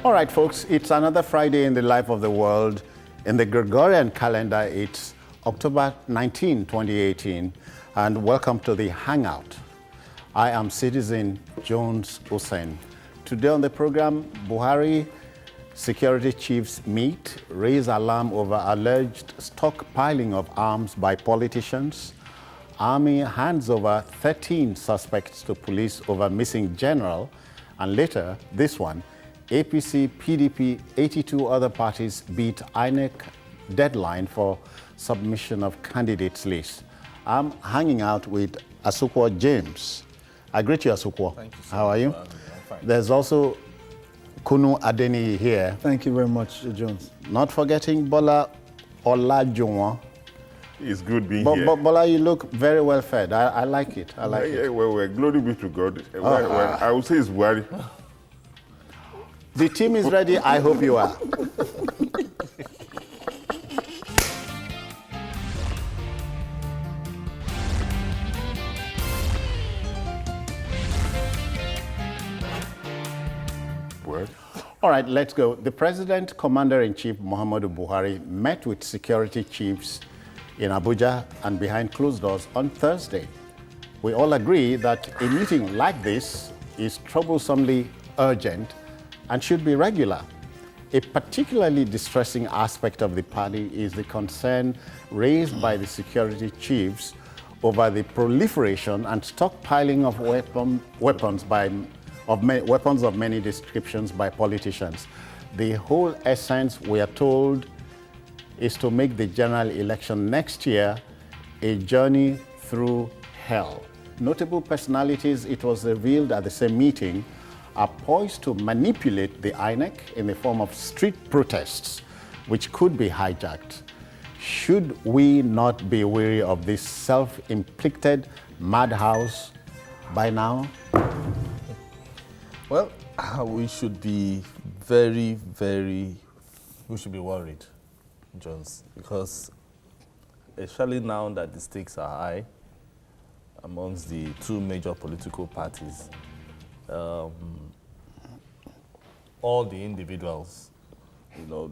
All right, folks, it's another Friday in the life of the world. In the Gregorian calendar, it's October 19, 2018, and welcome to the Hangout. I am Citizen Jones Hussein. Today on the program, Buhari security chiefs meet, raise alarm over alleged stockpiling of arms by politicians. Army hands over 13 suspects to police over missing general, and later, this one, APC, PDP, 82 other parties beat INEC deadline for submission of candidates list. I'm hanging out with Asukwo James. I greet you, Asukwo. Thank you so How are you? I'm fine. There's also Kunu Adeni here. Thank you very much, Jones. Not forgetting Bola Olajuwon. It's good being here. But Bola, you look very well fed. I like it. I like it. Well, glory be to God. Well, I would say it's Buhari. The team is ready. I hope you are. Well, All right, let's go. The President, Commander-in-Chief Muhammadu Buhari met with security chiefs in Abuja and behind closed doors on Thursday. We all agree that a meeting like this is troublesomely urgent and should be regular. A particularly distressing aspect of the party is the concern raised by the security chiefs over the proliferation and stockpiling of weapons of many descriptions by politicians. The whole essence, we are told, is to make the general election next year a journey through hell. Notable personalities, it was revealed at the same meeting, are poised to manipulate the INEC in the form of street protests, which could be hijacked. Should we not be wary of this self-inflicted madhouse by now? Well, we should be we should be worried, Jones, because especially now that the stakes are high amongst the two major political parties, all the individuals,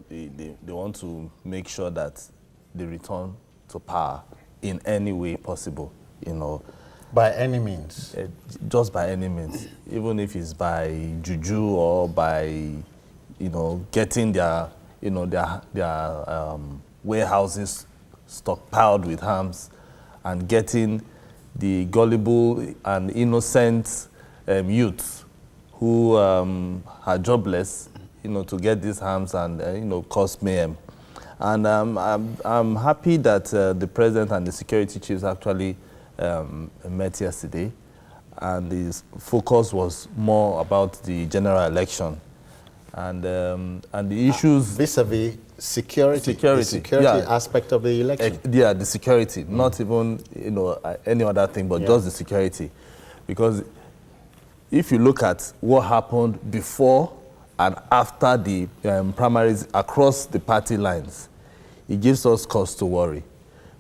they want to make sure that they return to power in any way possible, By any means. just by any means, even if it's by juju or by, getting their warehouses stockpiled with arms and getting the gullible and innocent youths who are jobless, to get these arms and, cause mayhem. And I'm happy that the president and the security chiefs actually met yesterday, and the focus was more about the general election and the issues Vis-a-vis security, the security aspect of the election. Yeah, the security, not even any other thing, but just the security, because if you look at what happened before and after the primaries across the party lines, it gives us cause to worry,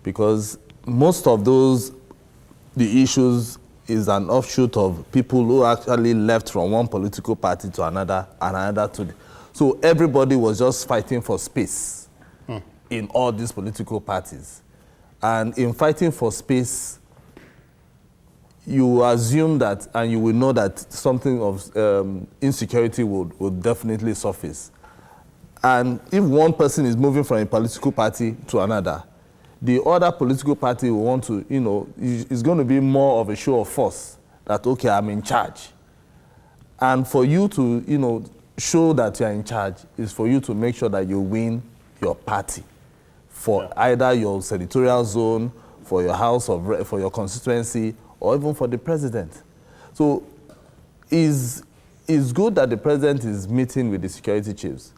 because most of the issues is an offshoot of people who actually left from one political party to another and another to so everybody was just fighting for space in all these political parties. And in fighting for space, you assume that, and you will know that something of insecurity would definitely surface. And if one person is moving from a political party to another, the other political party will want to, it's going to be more of a show of force that, okay, I'm in charge. And for you to, show that you're in charge is for you to make sure that you win your party for either your senatorial zone, for your house for your constituency, or even for the president. So it's good that the president is meeting with the security chiefs.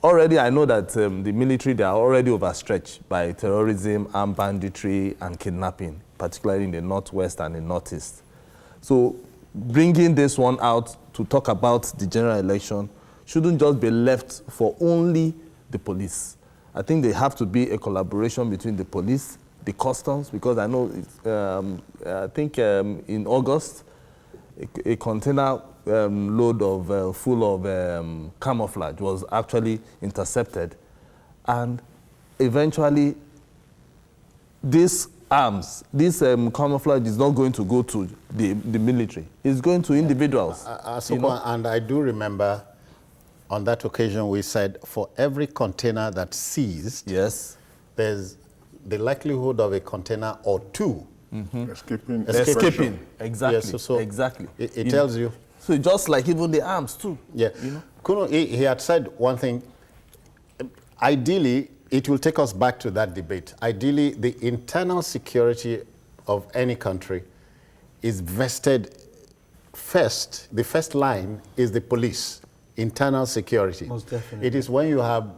Already, I know that the military, they are already overstretched by terrorism, armed banditry, and kidnapping, particularly in the northwest and the northeast. So bringing this one out to talk about the general election shouldn't just be left for only the police. I think there have to be a collaboration between the police, the customs, because I know, I think in August, a container load of full of camouflage was actually intercepted, and eventually this arms, this camouflage is not going to go to the military. It's going to individuals. And I do remember on that occasion we said for every container that's seized, yes, there's the likelihood of a container or two escaping. Exactly. Yes, so exactly. It tells you. So just like even the arms too. Yeah. Kuno, he had said one thing. Ideally, it will take us back to that debate. Ideally, the internal security of any country is vested first. The first line is the police, internal security. Most definitely. It is when you have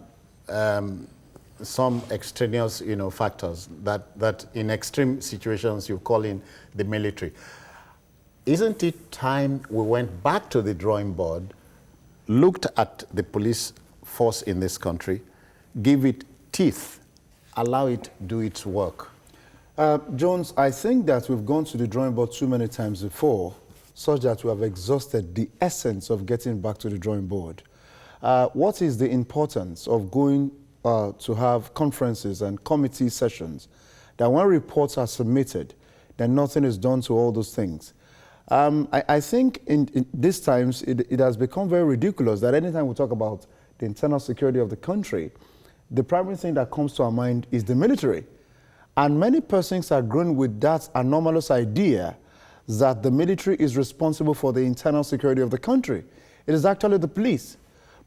some extraneous, factors that in extreme situations you call in the military. Isn't it time we went back to the drawing board, looked at the police force in this country, give it teeth, allow it do its work? Jones, I think that we've gone to the drawing board too many times before, such that we have exhausted the essence of getting back to the drawing board. What is the importance of going to have conferences and committee sessions that when reports are submitted, then nothing is done to all those things? I think in these times, it has become very ridiculous that anytime we talk about the internal security of the country, the primary thing that comes to our mind is the military. And many persons are growing with that anomalous idea that the military is responsible for the internal security of the country. It is actually the police.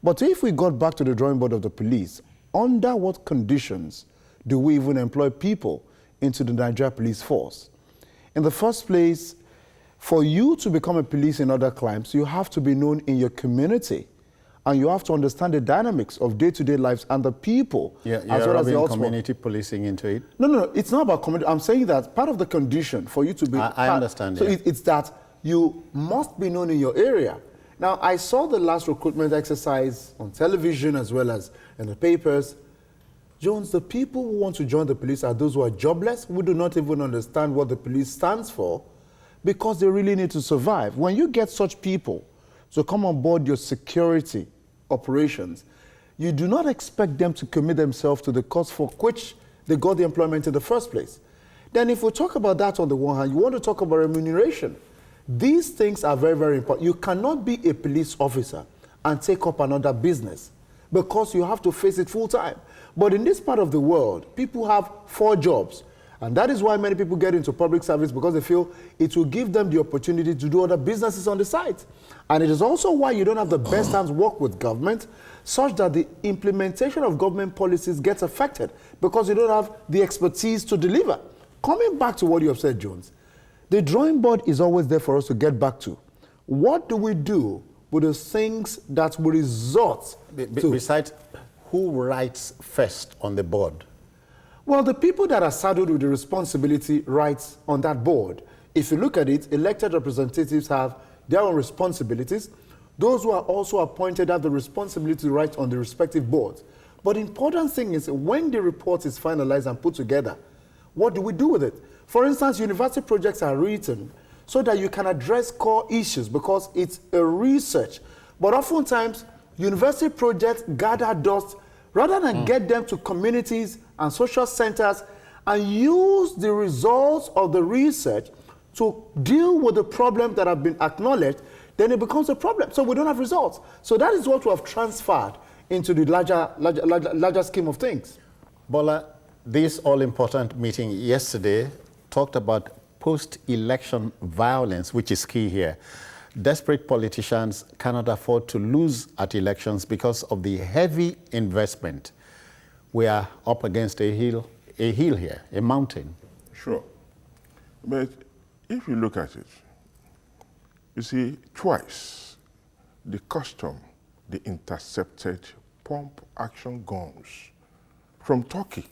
But if we got back to the drawing board of the police, under what conditions do we even employ people into the Nigeria police force? In the first place, for you to become a police in other climes, you have to be known in your community. And you have to understand the dynamics of day-to-day lives and the people, as well as the ultimate community policing into it. No, it's not about community. I'm saying that part of the condition for you to be... I understand. So it's that you must be known in your area. Now, I saw the last recruitment exercise on television as well as in the papers. Jones, the people who want to join the police are those who are jobless, who do not even understand what the police stands for, because they really need to survive. When you get such people to come on board your security operations, you do not expect them to commit themselves to the cause for which they got the employment in the first place. Then if we talk about that on the one hand, you want to talk about remuneration. These things are very, very important. You cannot be a police officer and take up another business because you have to face it full time. But in this part of the world, people have 4 jobs. And that is why many people get into public service, because they feel it will give them the opportunity to do other businesses on the side. And it is also why you don't have the best hands work with government, such that the implementation of government policies gets affected because you don't have the expertise to deliver. Coming back to what you have said, Jones, the drawing board is always there for us to get back to. What do we do with the things that we resort to? Besides, who writes first on the board? Well, the people that are saddled with the responsibility writes on that board. If you look at it, elected representatives have their own responsibilities. Those who are also appointed have the responsibility to write on the respective boards. But the important thing is when the report is finalized and put together, what do we do with it? For instance, university projects are written so that you can address core issues because it's a research. But oftentimes, university projects gather dust rather than get them to communities and social centers and use the results of the research to deal with the problems that have been acknowledged, then it becomes a problem. So we don't have results. So that is what we have transferred into the larger scheme of things. Bola, this all-important meeting yesterday talked about post-election violence, which is key here. Desperate politicians cannot afford to lose at elections because of the heavy investment. We are up against a hill here, a mountain. Sure. But if you look at it, you see, twice the custom, they intercepted pump-action guns from Turkey.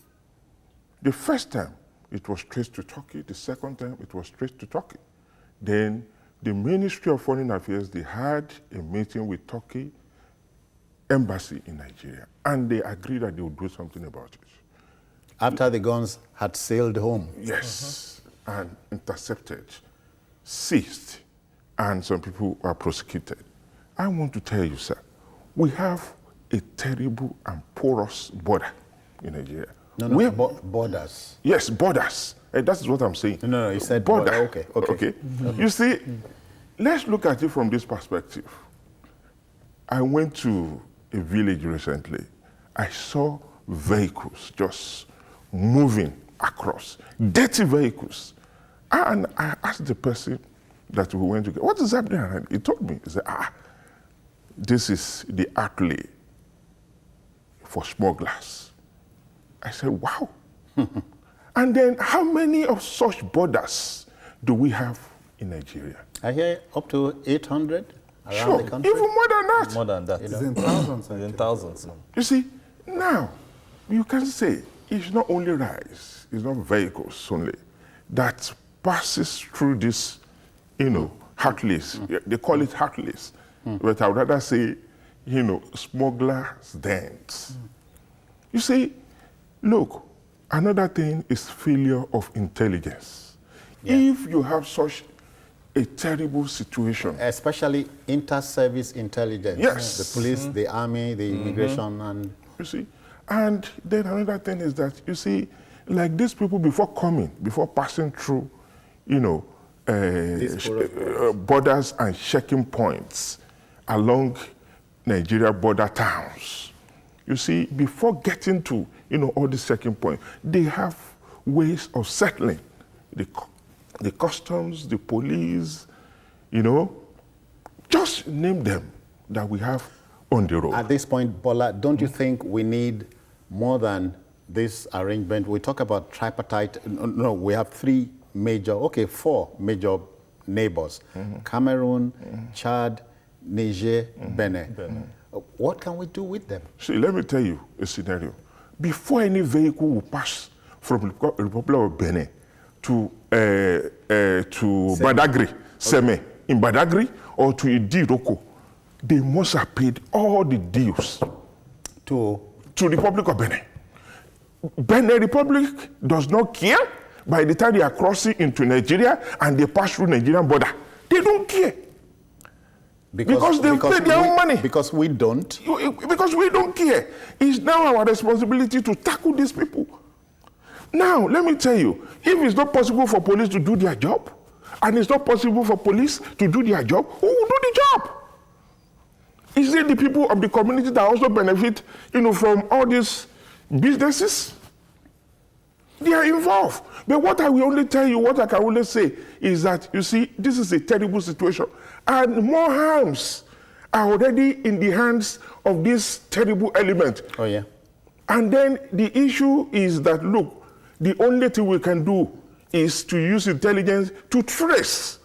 The first time, it was traced to Turkey. The second time, it was traced to Turkey. Then the Ministry of Foreign Affairs, they had a meeting with Turkey embassy in Nigeria, and they agreed that they would do something about it. After the guns had sailed home? Yes, and intercepted, seized, and some people are prosecuted. I want to tell you, sir, we have a terrible and porous border in Nigeria. No, borders. Yes, borders. That is what I'm saying. No, you said border. Okay. You see, let's look at it from this perspective. I went to a village recently. I saw vehicles just moving across, dirty vehicles. And I asked the person that we went to get, what is happening? And he told me, he said, this is the outlay for smugglers. I said, wow. And then how many of such borders do we have in Nigeria? I hear up to 800 around Sure, the country. even more than that. More than that. It's in thousands. In thousands. You see, now, you can say it's not only rice, it's not vehicles only that passes through this, heartless. They call it heartless. But I would rather say, smugglers' dens. You see, look, another thing is failure of intelligence. Yeah. If you have such a terrible situation, Especially inter-service intelligence. Yes. The police, the army, the immigration, and... you see, and then another thing is that, you see, like these people before passing through, borders and checking points along Nigeria border towns. You see, before getting to, all these checking points, they have ways of settling. The customs, the police, just name them that we have on the road. At this point, Bola, don't you think we need more than this arrangement? We talk about tripartite. No, we have four major neighbors. Cameroon, Chad, Niger, Benin. What can we do with them? See, let me tell you a scenario. Before any vehicle will pass from the Republic of Benin to Badagry, Seme, in Badagry, or to Idiroko, they must have paid all the dues to the Republic of Benin. Benin Republic does not care. By the time they are crossing into Nigeria and they pass through Nigerian border, they don't care. Because they pay their own money. Because we don't. Because we don't care. It's now our responsibility to tackle these people. Now, let me tell you, if it's not possible for police to do their job, and it's not possible for police to do their job, who will do the job? Is it the people of the community that also benefit, from all these businesses? They are involved. But what I will only tell you, what I can only say is that, you see, this is a terrible situation. And more harms are already in the hands of this terrible element. Oh, yeah. And then the issue is that, look, the only thing we can do is to use intelligence to trace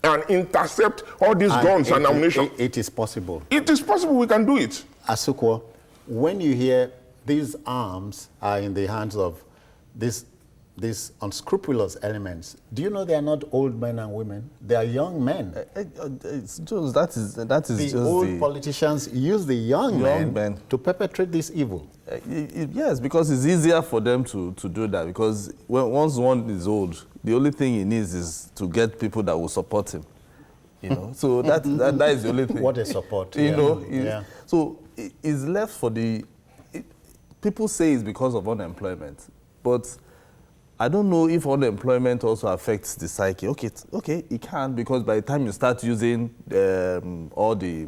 and intercept all these guns and ammunition. It is possible. It is possible we can do it. Asukwo, when you hear these arms are in the hands of these unscrupulous elements, do you know they are not old men and women? They are young men. It's just, that is The just old politicians use the young men to perpetrate this evil. Yes, because it's easier for them to do that, because once one is old, the only thing he needs is to get people that will support him. So that is the only thing. What a support. So it's left for people say it's because of unemployment, but I don't know if unemployment also affects the psyche. Okay, it can, because by the time you start using all the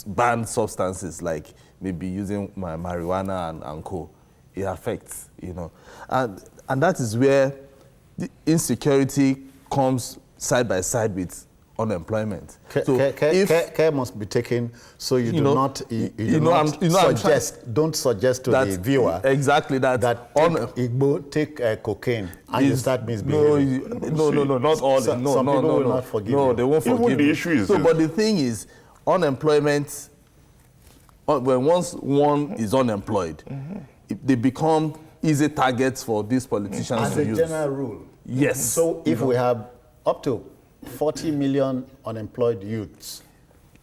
banned substances, like maybe using marijuana and co, it affects, And that is where the insecurity comes side by side with unemployment. Care must be taken so you don't suggest to the viewer exactly that take cocaine and you start misbehaving. No, not all. Some people will not forgive you. No, they won't forgive you. The issue is but the thing is, unemployment, when once one is unemployed, they become easy targets for these politicians to use. As a general rule. Yes. So if we have up to 40 million unemployed youths,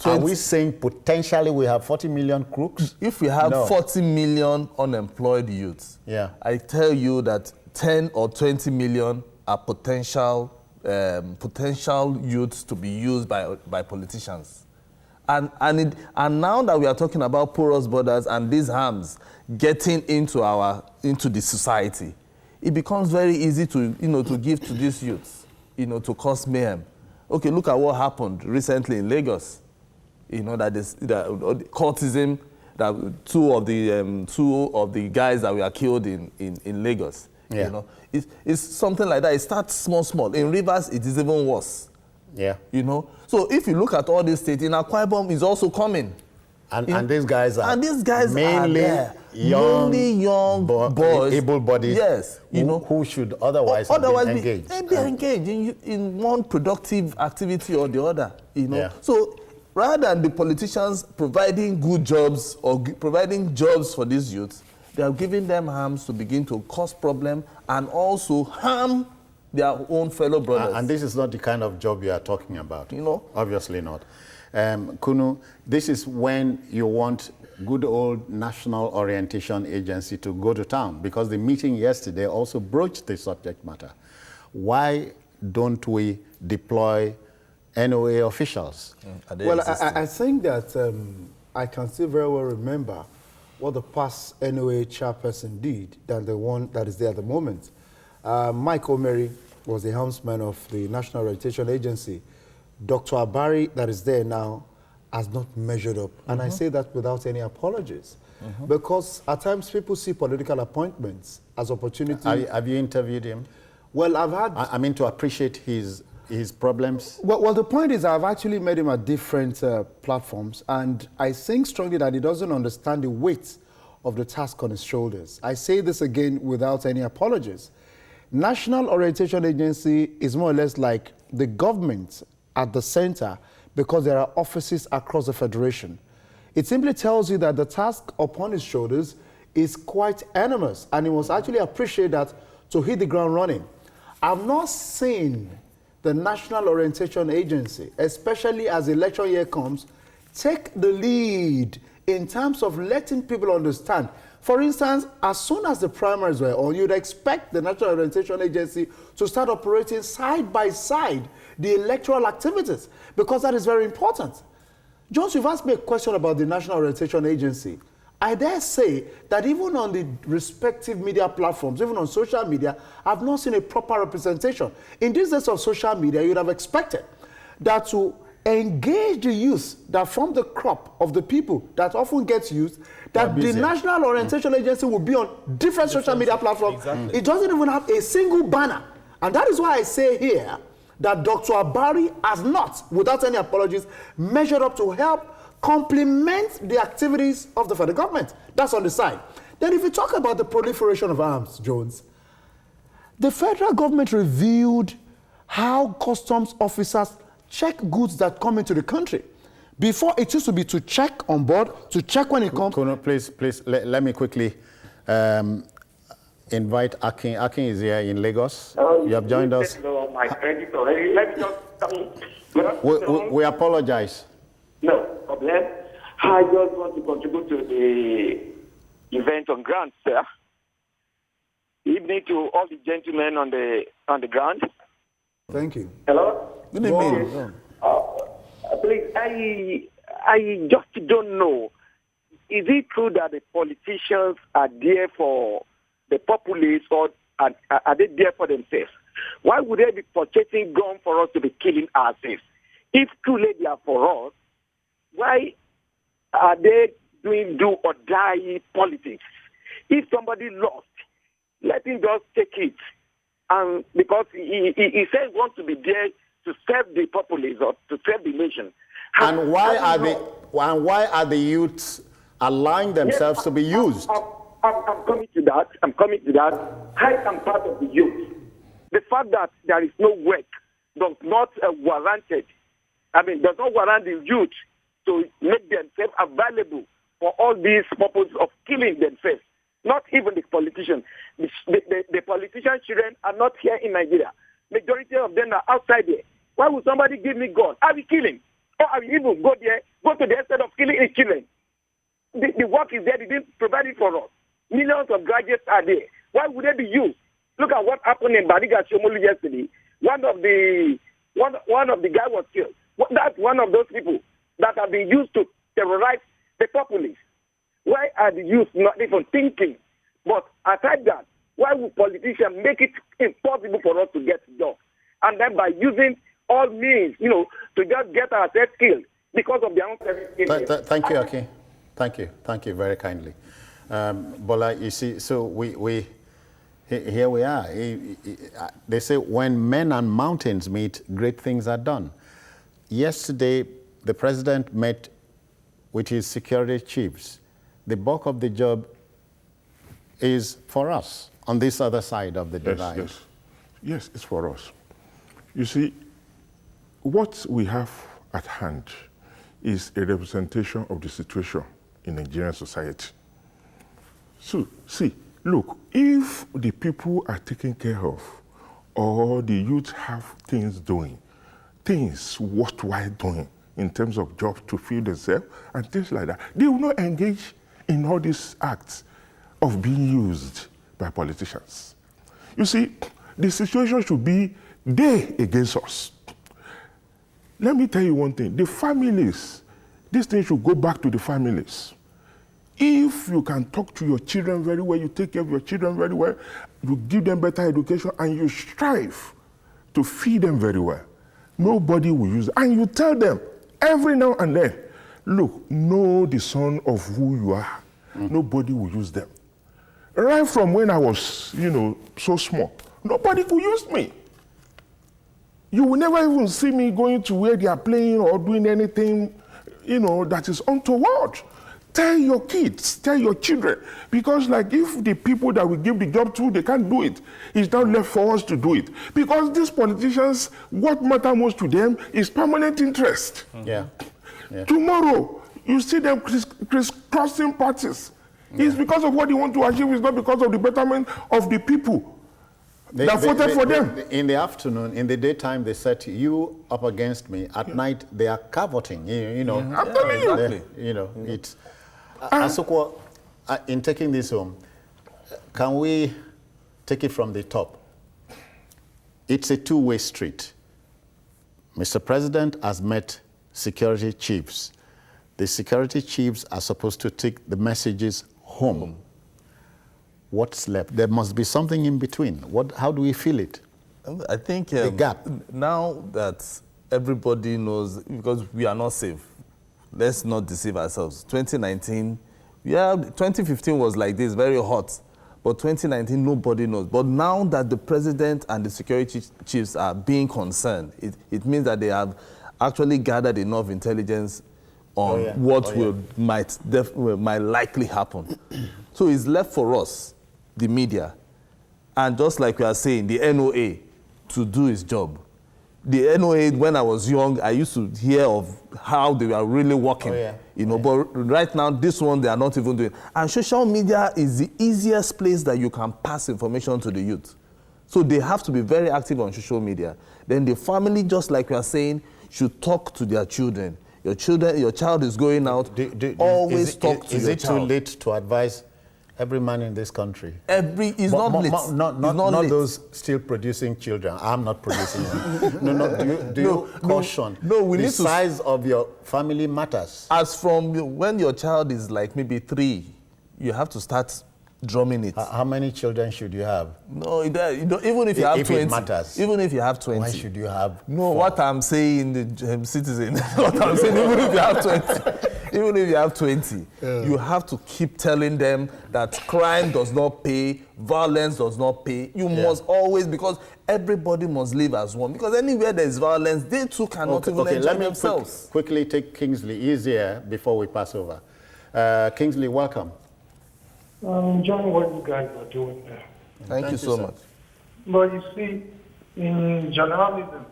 are we saying potentially we have 40 million crooks? If we have 40 million unemployed youths, I tell you that 10 or 20 million are potential potential youths to be used by politicians. And now that we are talking about porous borders and these harms getting into the society, it becomes very easy to give to these youths, to cause mayhem. Okay, look at what happened recently in Lagos. That cultism, that two of the guys that were killed in Lagos. Yeah. It's something like that. It starts small. In Rivers, it is even worse. Yeah. So if you look at all these states, in Akwa Ibom is also coming. And these guys are mainly young boys, able-bodied, yes, who should otherwise be engaged. Be engaged in one productive activity or the other. Yeah. So rather than the politicians providing good jobs or providing jobs for these youths, they are giving them harms to begin to cause problem and also harm their own fellow brothers. And this is not the kind of job you are talking about. Obviously not. Kunu, this is when you want good old National Orientation Agency to go to town, because the meeting yesterday also broached the subject matter. Why don't we deploy NOA officials? Well, I think that I can still very well remember what the past NOA chairperson did than the one that is there at the moment. Mike Omeri was the helmsman of the National Orientation Agency. Dr. Abari, that is there now, has not measured up. And I say that without any apologies. Because at times people see political appointments as opportunity. Have you interviewed him? Well, I've had... I mean, to appreciate his problems? Well, the point is I've actually met him at different platforms, and I think strongly that he doesn't understand the weight of the task on his shoulders. I say this again without any apologies. National Orientation Agency is more or less like the government at the center, because there are offices across the federation. It simply tells you that the task upon his shoulders is quite enormous, and he must actually appreciate that to hit the ground running. I've not seen the National Orientation Agency, especially as election year comes, take the lead in terms of letting people understand. For instance, as soon as the primaries were on, you'd expect the National Orientation Agency to start operating side by side the electoral activities, because that is very important. Jones, you've asked me a question about the National Orientation Agency. I dare say that even on the respective media platforms, even on social media, I've not seen a proper representation. In these days of social media, you'd have expected that to engage the youth that form the crop of the people that often gets used, that the National Orientation Agency will be on different social media platforms. Exactly. It doesn't even have a single banner. And that is why I say here that Dr. Abari has not, without any apologies, measured up to help complement the activities of the federal government. That's on the side. Then if you talk about the proliferation of arms, Jones, the federal government reviewed how customs officers check goods that come into the country. Before, it used to be to check on board, to check when it comes. Kono, please, let me quickly invite Akin. Akin is here in Lagos. You have joined us. My credit already. Let me just we apologize. No problem. I just want to contribute to the event on ground, sir. Evening to all the gentlemen on the ground. Thank you. Hello? Good evening. Please, I just don't know. Is it true that the politicians are there for the populace, or are they there for themselves? Why would they be purchasing guns for us to be killing ourselves? If truly they are for us, why are they doing do or die politics? If somebody lost, let him just take it. And because he says he wants to be there to serve the populace or to serve the nation. And why are the youths allowing themselves to be used? I'm coming to that. I am part of the youth. The fact that there is no work does not warrant the youth to make themselves available for all these purposes of killing themselves. Not even the politicians. The politicians' children are not here in Nigeria. Majority of them are outside there. Why would somebody give me gun? I will kill him. Or I will even go to the extent of killing his children. The work is there. They didn't provide it for us. Millions of graduates are there. Why would they be used? Look at what happened in Bariga Shomolu yesterday, one of the guy was killed. That's one of those people that have been used to terrorize the populace. Why are the youth not even thinking? But aside that, why would politicians make it impossible for us to get jobs? And then by using all means, to just get ourselves killed because of their own self-interest. Thank you, Aki. Thank you very kindly. Bola, you see, so here we are. They say when men and mountains meet, great things are done. Yesterday, the president met with his security chiefs. The bulk of the job is for us on this other side of the divide. Yes, it's for us. You see, what we have at hand is a representation of the situation in Nigerian society. So, see, look, if the people are taken care of, or the youth have things doing, things worthwhile doing in terms of jobs to feed themselves and things like that, they will not engage in all these acts of being used by politicians. You see, the situation should be they against us. Let me tell you one thing. The families, this thing should go back to the families. If you can talk to your children very well, you take care of your children very well, you give them better education, and you strive to feed them very well, nobody will use it. And you tell them every now and then, look, know the son of who you are. Nobody will use them. Right from when I was, so small, nobody could use me. You will never even see me going to where they are playing or doing anything, that is untoward. Tell your kids, tell your children, because if the people that we give the job to, they can't do it, it's not left for us to do it. Because these politicians, what matters most to them is permanent interest. Yeah. Tomorrow, you see them crisscrossing parties. Yeah. It's because of what they want to achieve, it's not because of the betterment of the people that voted for them. In the afternoon, in the daytime, they set you up against me. At night, they are cavorting. I'm telling you. Exactly. It's... Asokwa, in taking this home, can we take it from the top? It's a two-way street. Mr. President has met security chiefs. The security chiefs are supposed to take the messages home. What's left? There must be something in between. How do we feel it? I think the gap. Now that everybody knows, because we are not safe, let's not deceive ourselves. 2019, 2015 was like this, very hot. But 2019, nobody knows. But now that the president and the security chiefs are being concerned, it means that they have actually gathered enough intelligence on what might likely happen. So it's left for us, the media, and just like we are saying, the NOA, to do its job. The NOA, when I was young, I used to hear of how they were really working, but right now, this one, they are not even doing. And social media is the easiest place that you can pass information to the youth. So they have to be very active on social media. Then the family, just like we are saying, should talk to their children. Your child is going out, always talk to your child. Is it too late to advise every man in this country? It's not late. Not those still producing children. I'm not producing them. Do you caution? The size of your family matters. As from when your child is like maybe 3, you have to start drumming it. How many children should you have? No, even if you have 20. It matters. Even if you have 20. Why should you have 4? What I'm saying, the citizen, what I'm saying, even if you have 20. Even if you have 20, you have to keep telling them that crime does not pay, violence does not pay. You must always, because everybody must live as one. Because anywhere there is violence, they too cannot even enjoy themselves. Quickly take Kingsley easier before we pass over. Kingsley, welcome. I'm enjoying what you guys are doing there. Thank you so much. But you see, in journalism,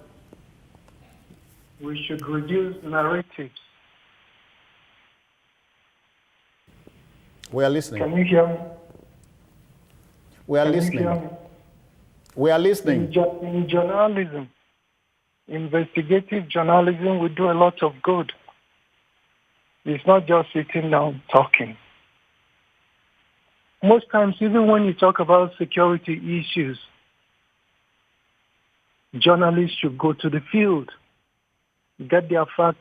we should reduce narratives. We are listening. Can you hear me? We are listening. We are listening. In journalism, investigative journalism, we do a lot of good. It's not just sitting down talking. Most times, even when you talk about security issues, journalists should go to the field, get their facts,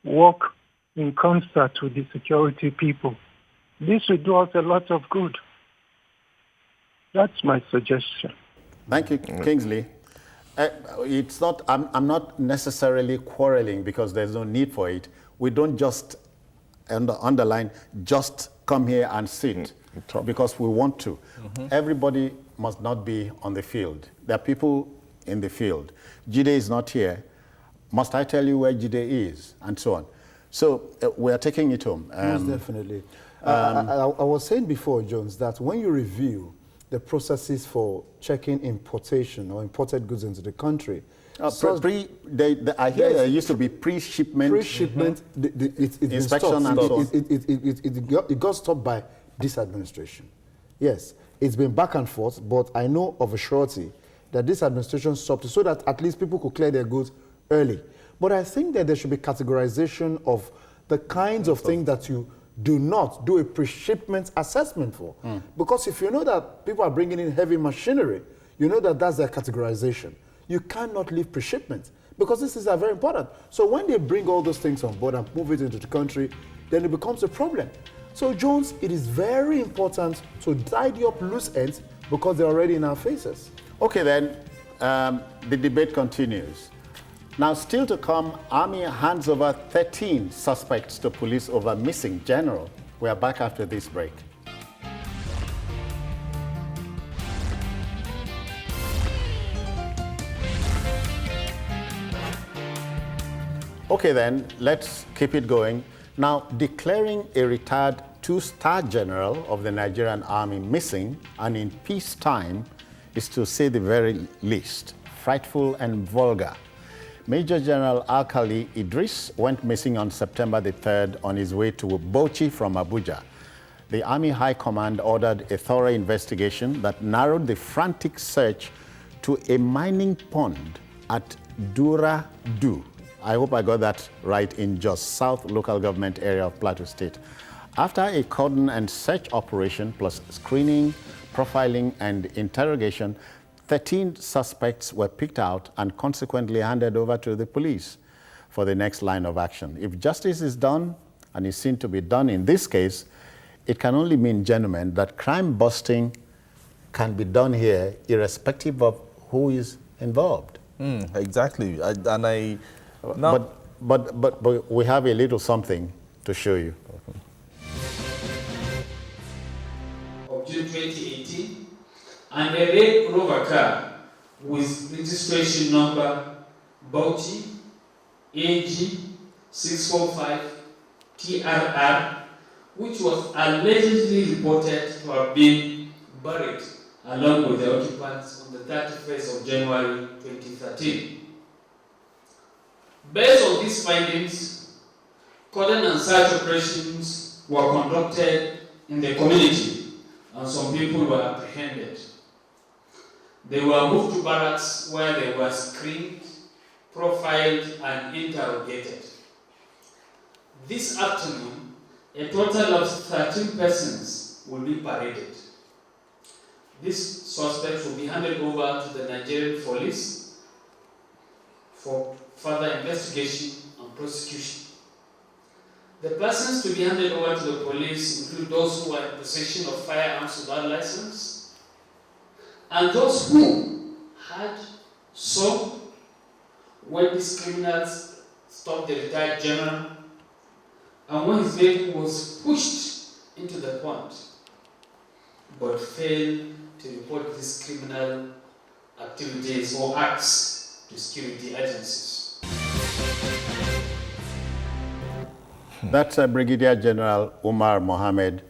work in concert with the security people. This will do us a lot of good. That's my suggestion. Thank you, Kingsley. It's not. I'm not necessarily quarreling because there's no need for it. We don't just underline just come here and sit because we want to. Everybody must not be on the field. There are people in the field. Jide is not here. Must I tell you where Jide is? And so on. So we are taking it home. Most definitely. I was saying before, Jones, that when you review the processes for checking importation or imported goods into the country, I hear there used to be pre-shipment. Mm-hmm. It's inspection and so on. It got stopped by this administration. Yes, it's been back and forth, but I know of a surety that this administration stopped it so that at least people could clear their goods early. But I think that there should be categorization of the kinds of things that you do not do a pre-shipment assessment for. Because if you know that people are bringing in heavy machinery, you know that that's their categorization. You cannot leave pre-shipment because this is very important. So when they bring all those things on board and move it into the country, then it becomes a problem. So Jones, it is very important to tidy up loose ends because they're already in our faces. Okay then, the debate continues. Now, still to come, Army hands over 13 suspects to police over missing general. We are back after this break. Okay then, let's keep it going. Now, declaring a retired 2-star general of the Nigerian Army missing and in peacetime is, to say the very least, frightful and vulgar. Major General Alkali Idris went missing on September the 3rd on his way to Bauchi from Abuja. The Army High Command ordered a thorough investigation that narrowed the frantic search to a mining pond at Dura Du. I hope I got that right, in Jos South local government area of Plateau State. After a cordon and search operation plus screening, profiling and interrogation, 13 suspects were picked out and consequently handed over to the police for the next line of action. If justice is done, and is seen to be done in this case, it can only mean, gentlemen, that crime busting can be done here irrespective of who is involved. Exactly. But we have a little something to show you. Of June 2018, and a red Rover car with registration number Bauchi AG 645 TRR, which was allegedly reported to have been buried along with the occupants on the 31st of January 2013. Based on these findings, cordon and search operations were conducted in the community and some people were apprehended. They were moved to barracks where they were screened, profiled, and interrogated. This afternoon, a total of 13 persons will be paraded. These suspects will be handed over to the Nigerian police for further investigation and prosecution. The persons to be handed over to the police include those who are in possession of firearms without license, and those who had saw when these criminals stopped the retired general and when his vehicle was pushed into the pond, but failed to report these criminal activities or acts to security agencies. That's Brigadier General Umar Mohammed,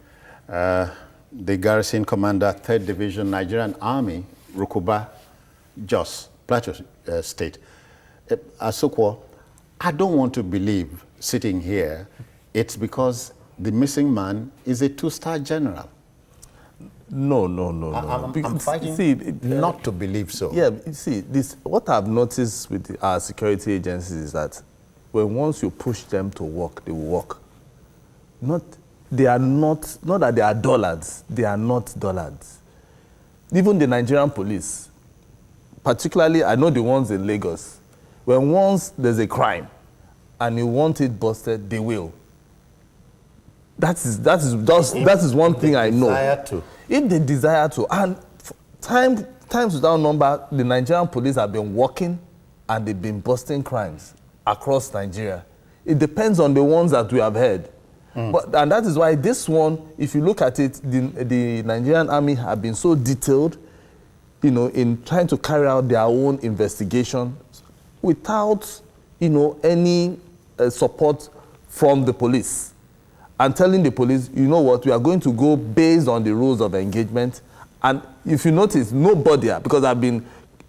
the garrison commander, 3rd Division, Nigerian Army, Rukuba, Jos, Plateau State. Asokwo, I don't want to believe, sitting here, it's because the missing man is a 2-star general. No. I'm fighting not to believe so. Yeah, you see, what I've noticed with our security agencies is that once you push them to work, they will work. Not that they are dullards. They are not dullards. Even the Nigerian police, particularly, I know the ones in Lagos, when once there's a crime and you want it busted, they will. That is one thing I know. If they desire to. And times without number, the Nigerian police have been working and they've been busting crimes across Nigeria. It depends on the ones that we have heard. And that is why this one, if you look at it, the Nigerian army have been so detailed, in trying to carry out their own investigation without, any support from the police. And telling the police, you know what, we are going to go based on the rules of engagement. And if you notice, nobody, because I've been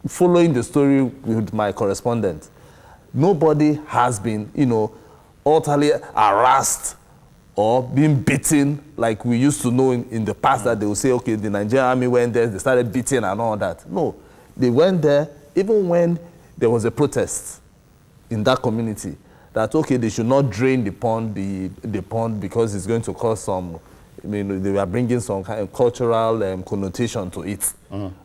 following the story with my correspondent, nobody has been, utterly harassed or being beaten like we used to know in the past, that they will say, okay, the Nigerian army went there, they started beating and all that. No, they went there even when there was a protest in that community that, okay, they should not drain the pond because it's going to cause some, they were bringing some kind of cultural connotation to it.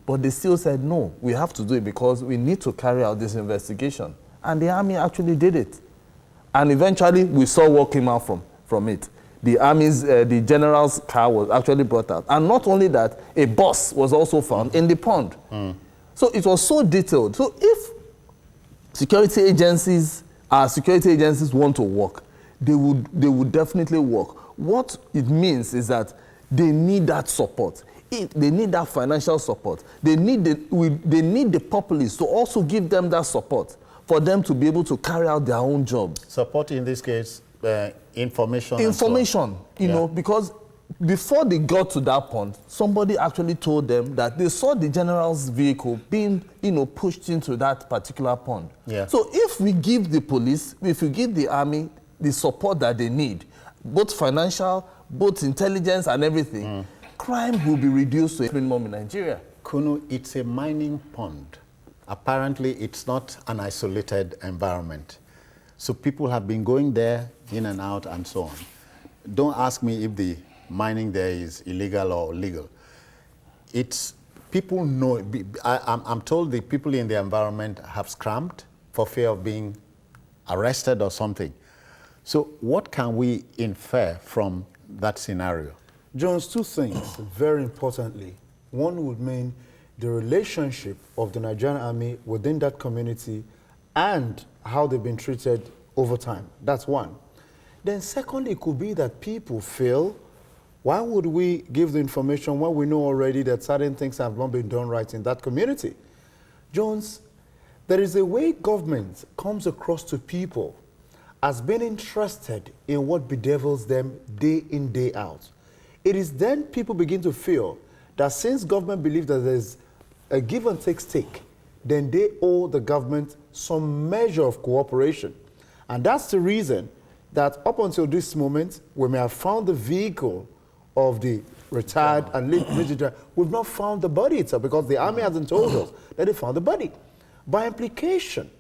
But they still said, no, we have to do it because we need to carry out this investigation. And the army actually did it. And eventually, we saw what came out from it. The general's car was actually brought out. And not only that, a bus was also found in the pond. So it was so detailed. So if security agencies want to work, they would definitely work. What it means is that they need that support. They need that financial support. They need the populace to also give them that support for them to be able to carry out their own job. Support in this case, information. Information, because before they got to that pond, somebody actually told them that they saw the general's vehicle being, pushed into that particular pond. Yeah. So if we give the police, if we give the army the support that they need, both financial, both intelligence and everything, crime will be reduced to a minimum in Nigeria. Kunu, it's a mining pond. Apparently, it's not an isolated environment. So people have been going there, in and out, and so on. Don't ask me if the mining there is illegal or legal. It's, people know, I'm told the people in the environment have scrambled for fear of being arrested or something. So what can we infer from that scenario? Jones, two things, very importantly. One would mean the relationship of the Nigerian army within that community and how they've been treated over time. That's one. Then secondly, it could be that people feel, why would we give the information when we know already that certain things have not been done right in that community? Jones, there is a way government comes across to people as being interested in what bedevils them day in, day out. It is then people begin to feel that since government believes that there's a give and take stake, then they owe the government some measure of cooperation. And that's the reason that up until this moment, we may have found the vehicle of the retired and late, we've not found the body itself because the army hasn't told us that they found the body. By implication,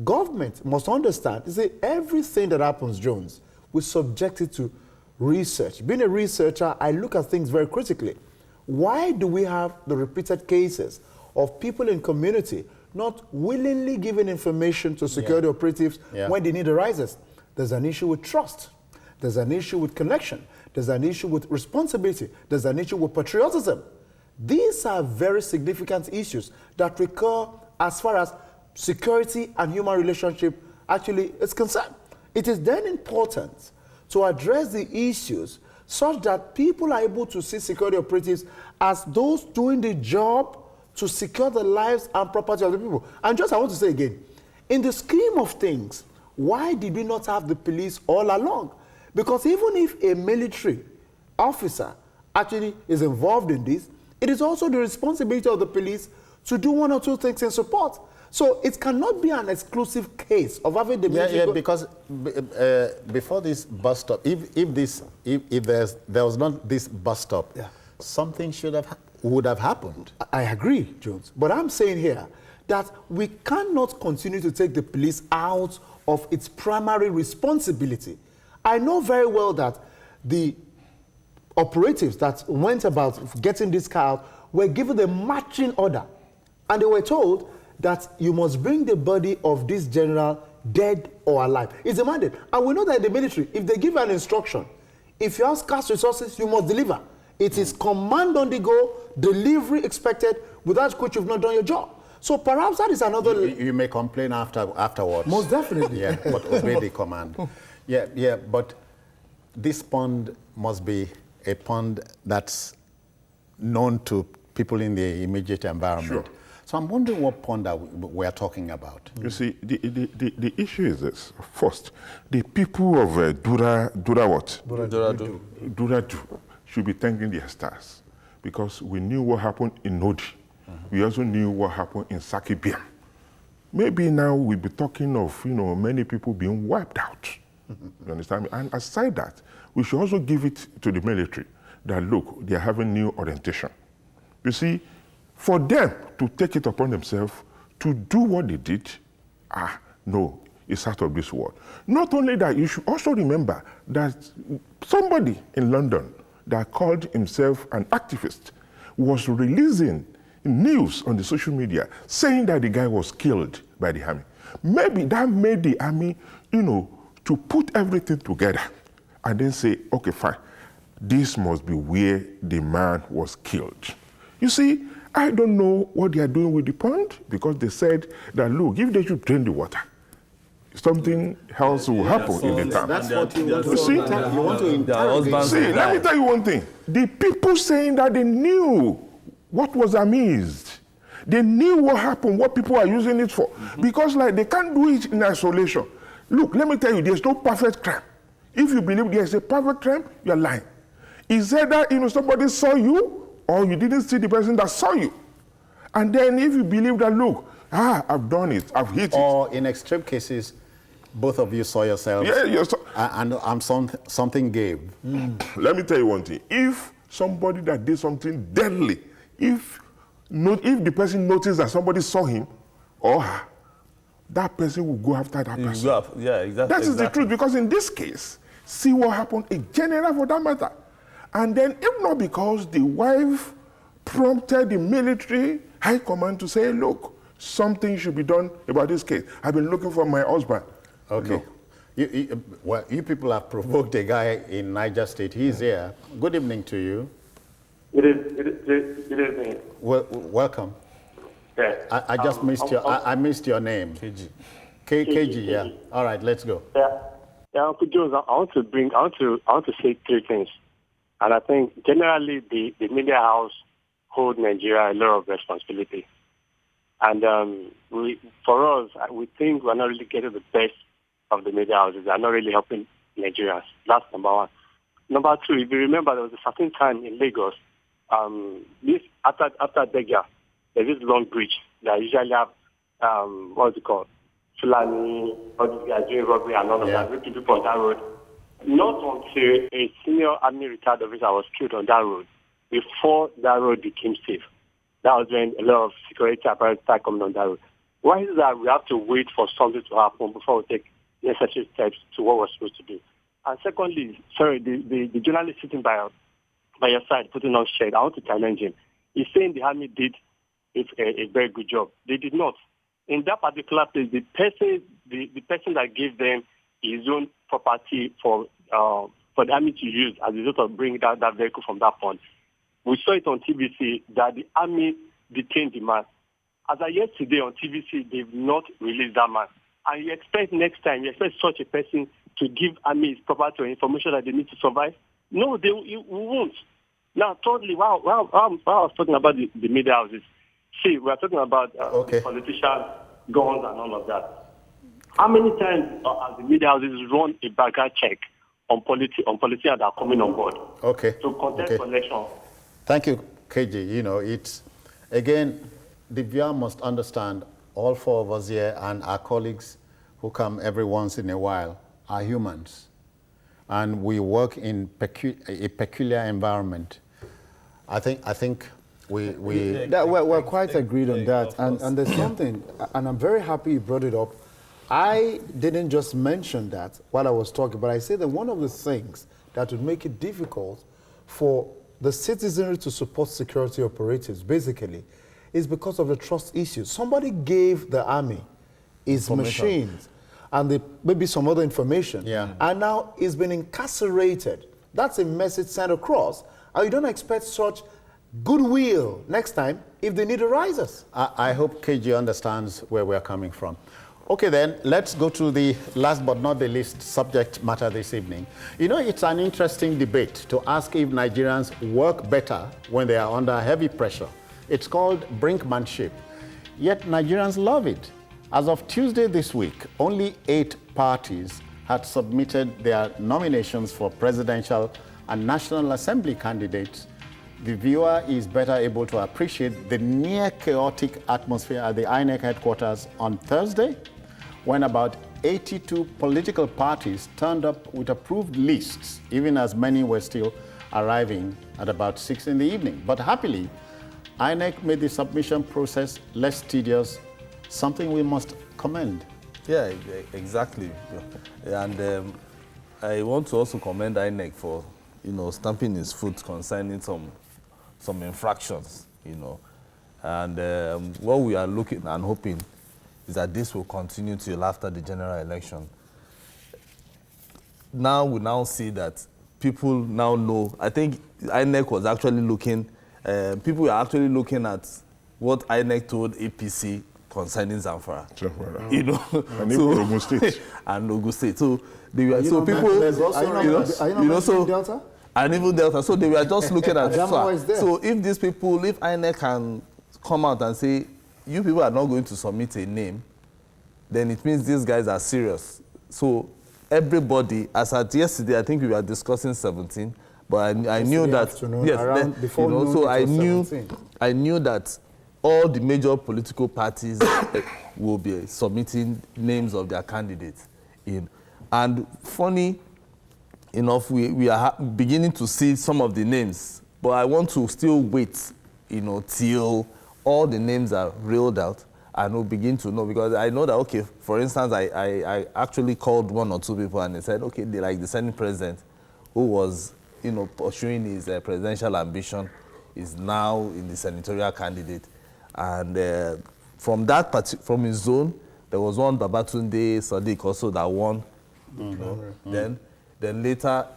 government must understand, you see, everything that happens, Jones, we're subjected to research. Being a researcher, I look at things very critically. Why do we have the repeated cases of people in community not willingly giving information to security operatives when the need arises? There's an issue with trust. There's an issue with connection. There's an issue with responsibility. There's an issue with patriotism. These are very significant issues that recur as far as security and human relationship actually is concerned. It is then important to address the issues such that people are able to see security operatives as those doing the job to secure the lives and property of the people. And just I want to say again, in the scheme of things, why did we not have the police all along? Because even if a military officer actually is involved in this, it is also the responsibility of the police to do one or two things in support. So it cannot be an exclusive case of having the military. Yeah, because before this bus stop, if there was not this bus stop, something would have happened. I agree, Jones. But I'm saying here that we cannot continue to take the police out of its primary responsibility. I know very well that the operatives that went about getting this car out were given the marching order. And they were told that you must bring the body of this general dead or alive. It's a mandate. And we know that in the military, if they give an instruction, if you have scarce resources, you must deliver. It is command on the go, delivery expected, without which you've not done your job. So perhaps that is another... You may complain afterwards. Most definitely. Yeah, but obey the command. Yeah, but this pond must be a pond that's known to people in the immediate environment. Sure. So I'm wondering what pond we're talking about. You see, the issue is this. First, the people of Duradu should be thanking their stars, because we knew what happened in Nodi. We also knew what happened in Sakibiam. Maybe now we'll be talking of, many people being wiped out. You understand me? And aside that, we should also give it to the military that, look, they are having new orientation. You see, for them to take it upon themselves to do what they did, no, it's out of this world. Not only that, you should also remember that somebody in London that called himself an activist was releasing news on the social media saying that the guy was killed by the army. Maybe that made the army, to put everything together and then say, okay, fine, this must be where the man was killed. You see, I don't know what they are doing with the pond, because they said that, look, if they should drain the water, something else will happen in the town. That's what you want to interrogate. See, let me tell you one thing. The people saying that they knew what was amazed. They knew what happened, what people are using it for. Because they can't do it in isolation. Look, let me tell you, there's no perfect crime. If you believe there's a perfect crime, you're lying. Is it that somebody saw you, or you didn't see the person that saw you? And then if you believe that, look, I've done it, I've hit it. Or in extreme cases, both of you saw yourselves, and something gave. Let me tell you one thing. If somebody that did something deadly, if the person noticed that somebody saw him or her, that person will go after that person. Yeah, exactly. That is the truth, because in this case, see what happened, a general for that matter. And then, if not because the wife prompted the military high command to say, look, something should be done about this case. I've been looking for my husband. Okay. No. You people have provoked a guy in Niger State. He's here. Good evening to you. Good evening. Well, welcome. Yeah. I just I missed your name. KG, yeah. All right, let's go. Yeah, Uncle Jones, I want to say three things. And I think generally the media house hold Nigeria a lot of responsibility. And for us, we think we're not really getting the best of the media houses. They're not really helping Nigerians. That's number one. Number two, if you remember, there was a certain time in Lagos, this after Dega, there's this long bridge that usually have, what's it called? Fulani, all these guys doing robbery and all of that, with people on that road. Not until a senior army retired officer was killed on that road, before that road became safe. That was when a lot of security apparatus started coming on that road. Why is that we have to wait for something to happen before we take necessary steps to what we're supposed to do? And secondly, sorry, the journalist sitting by your side, putting on shade, I want to challenge him. He's saying the army did a very good job. They did not. In that particular place, the person that gave them his own property for the army to use as a result of bringing that vehicle from that pond. We saw it on TVC that the army detained the man. As of yesterday on TVC, they've not released that man. And you expect next time, you expect such a person to give army his property or information that they need to survive? No, we won't. Now, thirdly, while I was talking about the media houses, see, we are talking about politicians, guns, and all of that. How many times has the media houses run a background check on politicians that are coming on board to contest for election? Thank you, KG. It's, again, the viewer must understand all four of us here and our colleagues who come every once in a while are humans. And we work in a peculiar environment. I think we're quite agreed on that. And there's something, and I'm very happy you brought it up. I didn't just mention that while I was talking, but I said that one of the things that would make it difficult for the citizenry to support security operatives, basically, is because of the trust issues. Somebody gave the army his machines and maybe some other information, and now he's been incarcerated. That's a message sent across. And you don't expect such goodwill next time if the need arises. I hope KG understands where we're coming from. Okay, then, let's go to the last but not the least subject matter this evening. You know, it's an interesting debate to ask if Nigerians work better when they are under heavy pressure. It's called brinkmanship, yet Nigerians love it. As of Tuesday this week, only 8 parties had submitted their nominations for presidential and National Assembly candidates. The viewer is better able to appreciate the near-chaotic atmosphere at the INEC headquarters on Thursday, when about 82 political parties turned up with approved lists, even as many were still arriving at about 6 in the evening. But happily, INEC made the submission process less tedious, something we must commend. Yeah, exactly. And I want to also commend INEC for, stamping his foot concerning some infractions, And what we are looking and hoping is that this will continue till after the general election. Now we now see that people now know. I think INEC was actually looking, people were actually looking at what INEC told APC concerning Zamfara. And even Ogun State. And Ogun State. So they were, so people, Delta? And even Delta. So they were just looking at so if these people, if INEC can come out and say, you people are not going to submit a name, then it means these guys are serious. So everybody, as at yesterday, I think we were discussing 17, but I knew that, so I knew that all the major political parties will be submitting names of their candidates in. And funny enough, we are beginning to see some of the names, but I want to still wait, till all the names are reeled out and we'll begin to know, because I know that, okay, for instance, I actually called 1 or 2 people and they said, okay, the Senate president who was, pursuing his presidential ambition is now in the senatorial candidate. And from his zone, there was one Babatunde Sadiq also that won. Then later,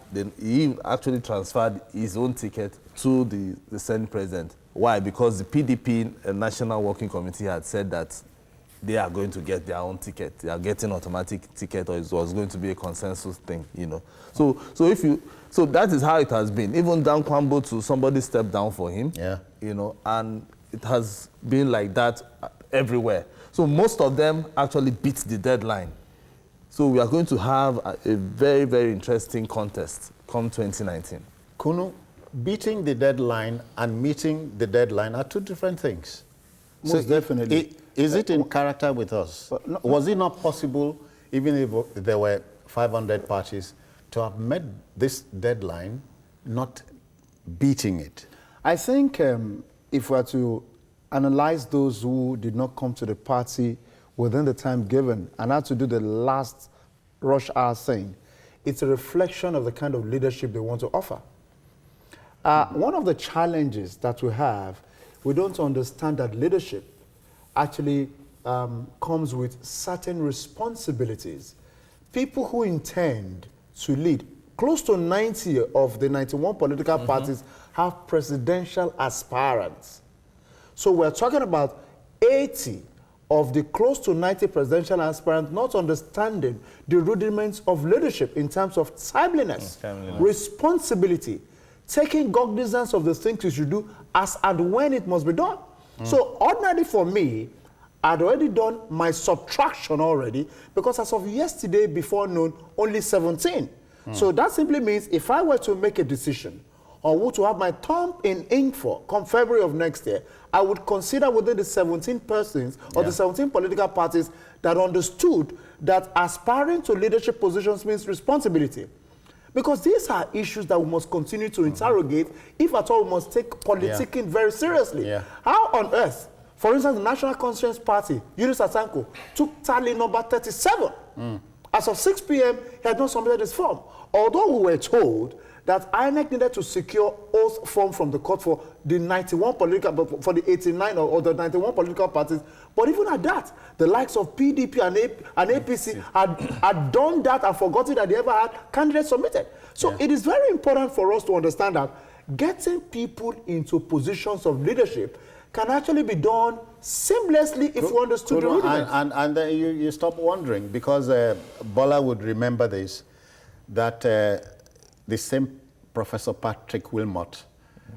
he actually transferred his own ticket to the Senate president. Why? Because the PDP National Working Committee had said that they are going to get their own ticket. They are getting automatic ticket, or it was going to be a consensus thing, So that is how it has been. Even Dan Kwambo, to somebody stepped down for him, and it has been like that everywhere. So most of them actually beat the deadline. So we are going to have a very, very interesting contest come 2019. Kunu, beating the deadline and meeting the deadline are 2 different things. Most definitely. Is it in character with us? Was it not possible, even if there were 500 parties, to have met this deadline, not beating it? I think if we are to analyze those who did not come to the party within the time given and had to do the last rush hour thing, it's a reflection of the kind of leadership they want to offer. One of the challenges that we have, we don't understand that leadership actually comes with certain responsibilities. People who intend to lead, close to 90 of the 91 political parties have presidential aspirants. So we're talking about 80 of the close to 90 presidential aspirants not understanding the rudiments of leadership in terms of timeliness, responsibility, taking cognizance of the things you should do as and when it must be done. So ordinarily for me, I'd already done my subtraction already, because as of yesterday before noon, only 17. So that simply means if I were to make a decision on who to have my thumb in ink for come February of next year, I would consider within the 17 persons or the 17 political parties that understood that aspiring to leadership positions means responsibility. Because these are issues that we must continue to interrogate, if at all we must take politicking very seriously. How on earth, for instance, the National Constituency Party, Yunus Asanko, took tally number 37. As of 6 p.m., he had not submitted his form. Although we were told that INEC needed to secure oath form from the court for the 91 political, for the 89 or the 91 political parties. But even at that, the likes of PDP and APC had done that and forgotten that they ever had candidates submitted. So it is very important for us to understand that getting people into positions of leadership can actually be done seamlessly if you understood the rudiments. And then you stop wondering, because Bola would remember this, that the same Professor Patrick Wilmot,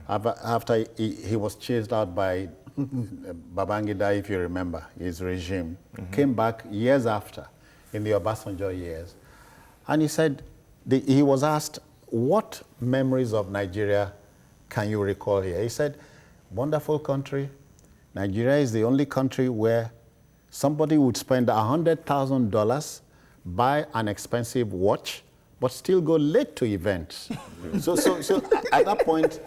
after he was chased out by Babangida, if you remember, his regime, came back years after, in the Obasanjo years, and he said, he was asked, what memories of Nigeria can you recall here? He said, wonderful country. Nigeria is the only country where somebody would spend $100,000, buy an expensive watch, but still go late to events. so at that point,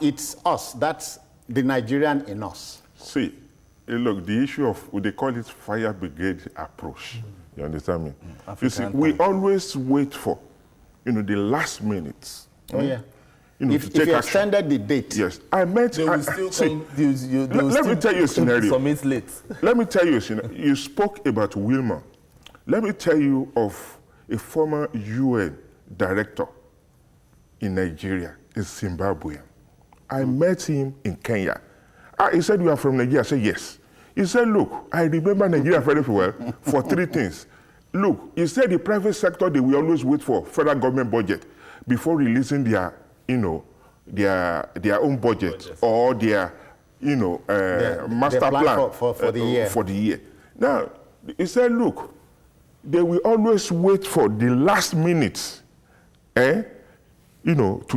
it's us. That's the Nigerian in us. See, look, the issue of, they call it fire brigade approach. You understand me? You see, we always wait for, the last minutes. Oh, yeah. If you extended the date. Yes. I met... They will still come... Let me tell you a scenario. Submit late. Let me tell you a scenario. You spoke about Wilma. Let me tell you of a former UN director in Nigeria, in Zimbabwe. I met him in Kenya. He said, you are from Nigeria? I said, yes. He said, look, I remember Nigeria very well for three things. Look, he said the private sector, they will always wait for federal government budget before releasing their, their own budget or their, master plan for the year. For the year. Now, he said, look, they will always wait for the last minute, to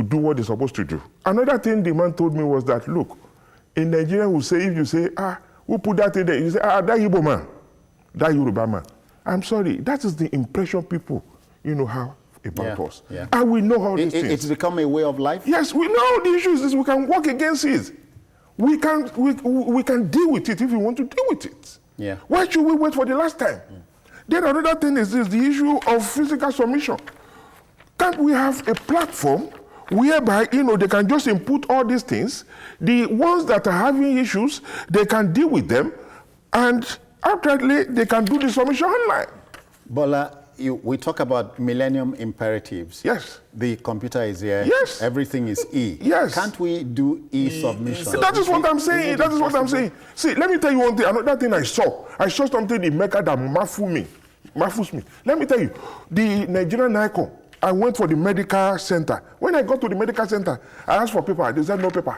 do what they're supposed to do. Another thing the man told me was that, look, in Nigeria, we say, if you say, who put that in there? You say, that Igbo man, that Yoruba man. I'm sorry, that is the impression people, have about us. Yeah. And we know how these things. It's become a way of life? Yes, we know the issues is we can work against it. We can deal with it if we want to deal with it. Yeah. Why should we wait for the last time? Then another thing is this, the issue of physical submission. Can't we have a platform whereby, they can just input all these things, the ones that are having issues, they can deal with them, and ultimately, they can do the submission online. Bola, we talk about millennium imperatives. Yes. The computer is here. Yes. Everything is E. Yes. Can't we do E-submission? That is what I'm saying. That is what I'm saying. See, let me tell you one thing. Another thing I saw. I saw something in Mecca that baffles me. Let me tell you, the Nigerian icon, I went for the medical center. When I got to the medical center, I asked for paper. They said no paper.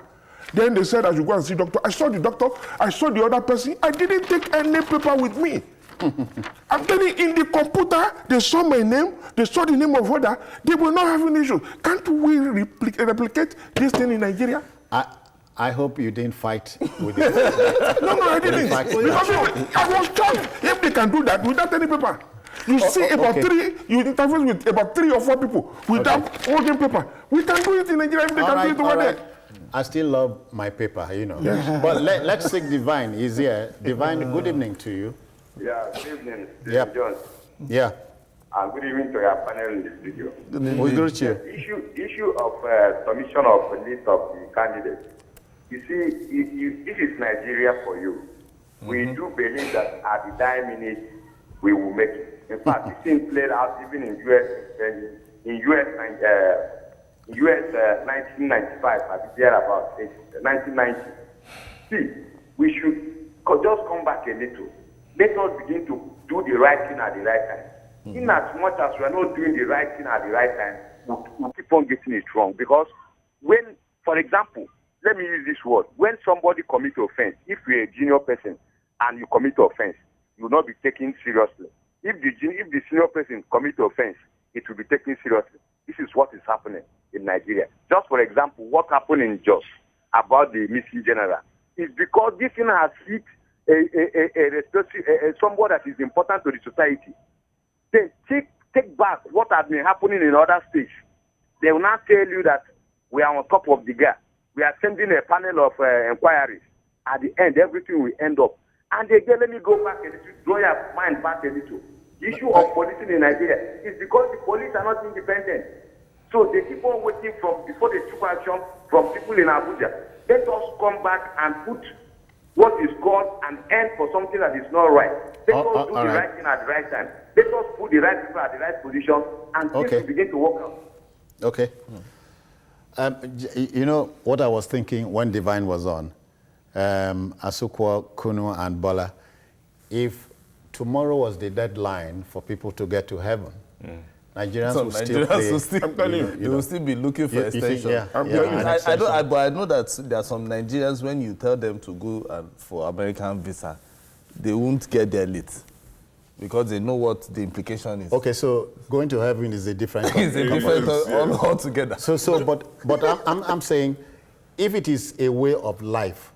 Then they said I should go and see doctor. I saw the doctor. I saw the other person. I didn't take any paper with me. I'm telling you, in the computer, they saw my name. They saw the name of other. They will not have any issue. Can't we replicate this thing in Nigeria? I hope you didn't fight with it. No, I didn't. Because I was shocked if they can do that without any paper. You see you interface with about 3 or 4 people without holding paper. We can do it in Nigeria if they can do it over there. I still love my paper, Yes. But let's take Divine. He's here. Divine, good evening to you. Yeah, good evening, Yep. John. Yeah. Good evening to your panel in the studio. We greet you. The issue of submission of a list of the candidates. You see, this is Nigeria for you. We do believe that at the dying minute, we will make it. In fact, this thing played out even in US 1995, at the year about 1990. See, we should just come back a little. Let us begin to do the right thing at the right time. In as much as we are not doing the right thing at the right time, we'll keep on getting it wrong. Because when, for example, let me use this word, when somebody commits offense, if you're a junior person and you commit offense, you will not be taken seriously. If the senior person commits offense, it will be taken seriously. This is what is happening in Nigeria. Just for example, what happened in Jos about the missing general is because this thing has hit somebody that is important to the society. Then take back what has been happening in other states. They will not tell you that we are on top of the guy. We are sending a panel of inquiries. At the end, everything will end up. And again, let me go back a little, draw your mind back a little. issue of policing in Nigeria is because the police are not independent. So they keep on waiting before they took action from people in Abuja. Let us come back and put what is called an end for something that is not right. Let us do the right thing at the right time. Let us put the right people at the right position and things will begin to work out. Okay. You know what I was thinking when Divine was on, Asukwa, Kunu, and Bola, if tomorrow was the deadline for people to get to heaven, Nigerians will still play. I'm telling you, they will still be looking for extension. I know that there are some Nigerians, when you tell them to go for American visa, they won't get there late because they know what the implication is. Okay, so going to heaven is a different it's a different altogether. But I'm saying, if it is a way of life,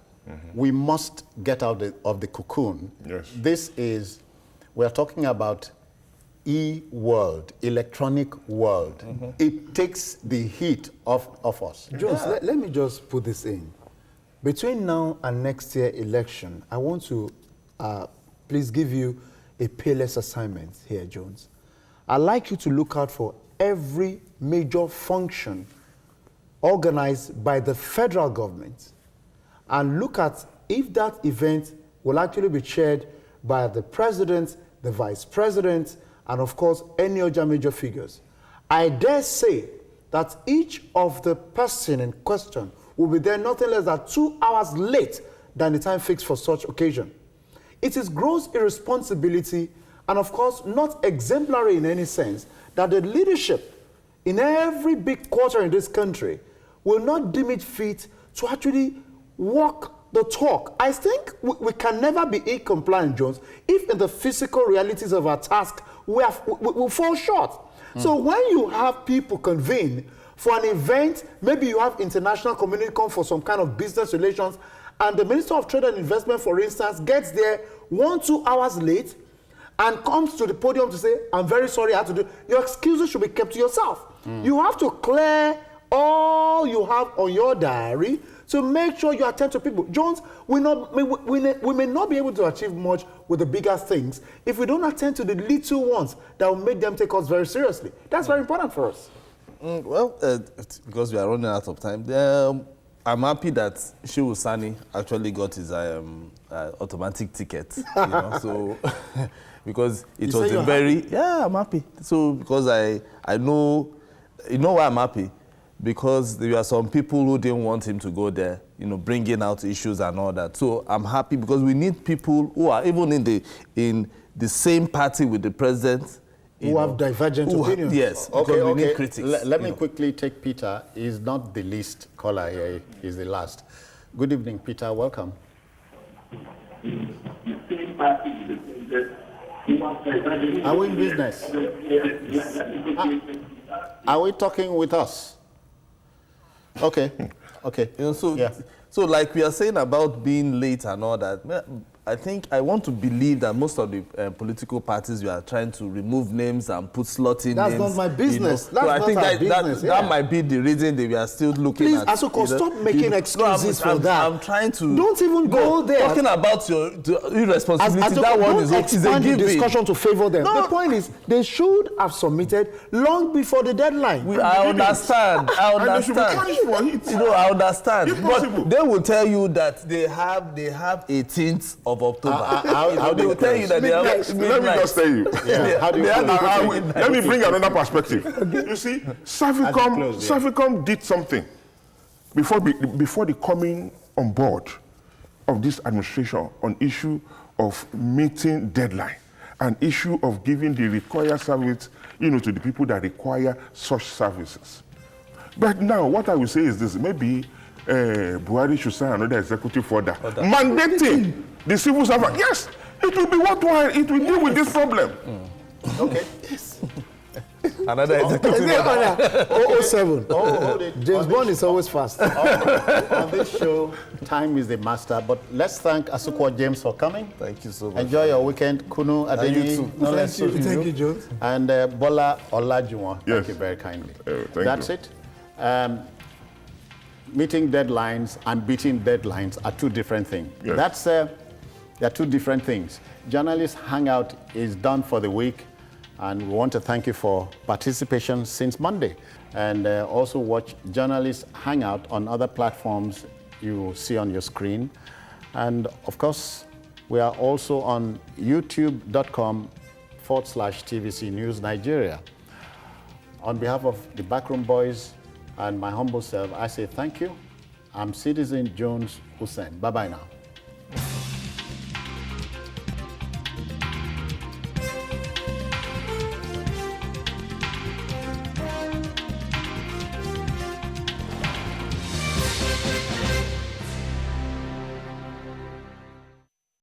we must get out of the cocoon. Yes. This is, we're talking about e-world, electronic world. It takes the heat off us. Jones, let me just put this in. Between now and next year election, I want to please give you a payless assignment here, Jones. I'd like you to look out for every major function organized by the federal government and look at if that event will actually be chaired by the president, the vice president, and of course, any other major figures. I dare say that each of the person in question will be there nothing less than 2 hours late than the time fixed for such occasion. It is gross irresponsibility and of course not exemplary in any sense that the leadership in every big quarter in this country will not deem it fit to actually walk the talk. I think we can never be compliant, Jones, if in the physical realities of our task we fall short. So when you have people convene for an event, maybe you have international community come for some kind of business relations, and the Minister of Trade and Investment, for instance, gets there 1-2 hours late and comes to the podium to say, I'm very sorry I had to do. Your excuses should be kept to yourself. You have to clear all you have on your diary to make sure you attend to people. Jones, we may not be able to achieve much with the bigger things if we don't attend to the little ones that will make them take us very seriously. That's very important for us. Because we are running out of time, I'm happy that Shehu Sani actually got his automatic ticket. You know, so because it was a very I'm happy. So because I know, you know why I'm happy. Because there were some people who didn't want him to go there, you know, bringing out issues and all that. So I'm happy because we need people who are even in the same party with the president. Who have divergent opinions. Yes, okay, we need critics. Let me quickly take Peter. He's not the least caller here, he's the last. Good evening, Peter, welcome. Are we in business? Are we talking with us? Okay. You know, so like we are saying about being late and all that, I want to believe that most of the political parties we are trying to remove names and put slotting names. That's not my business. You know? That's so not our business. That might be the reason that we are still looking Please, at. Asuko, stop making excuses for that. I'm trying to. Don't even go there. Talking about your irresponsibility, that one is a given. The discussion to favor them. No. The point is, they should have submitted long before the deadline. I understand. I understand. You know, I understand. But they will tell you that they have 18th of October. How they will tell you that they have Let me just tell you. Let me bring another perspective. You see, Saficom did something before the coming on board of this administration on issue of meeting deadline and issue of giving the required service, you know, to the people that require such services. But now, what I will say is this: maybe Buhari should sign another executive order mandating the civil servant. Yes, it will be worthwhile. It will deal with this problem. Okay. Another executive order. 007. Hold it. James Bond is always fast. On this show, time is the master. But let's thank Asukwa James for coming. Thank you so much. Enjoy your weekend. Kunu Adeni. Thank you, Jones. And Bola Olajuwon. Yes. Thank you very kindly. That's it. Meeting deadlines and beating deadlines are two different things. Yes. They're two different things. Journalist Hangout is done for the week, And we want to thank you for participation since Monday. And also watch Journalists Hangout on other platforms you see on your screen. And of course, we are also on youtube.com/TVC News Nigeria. On behalf of the Backroom Boys and my humble self, I say thank you. I'm Citizen Jones Hussein. Bye-bye now.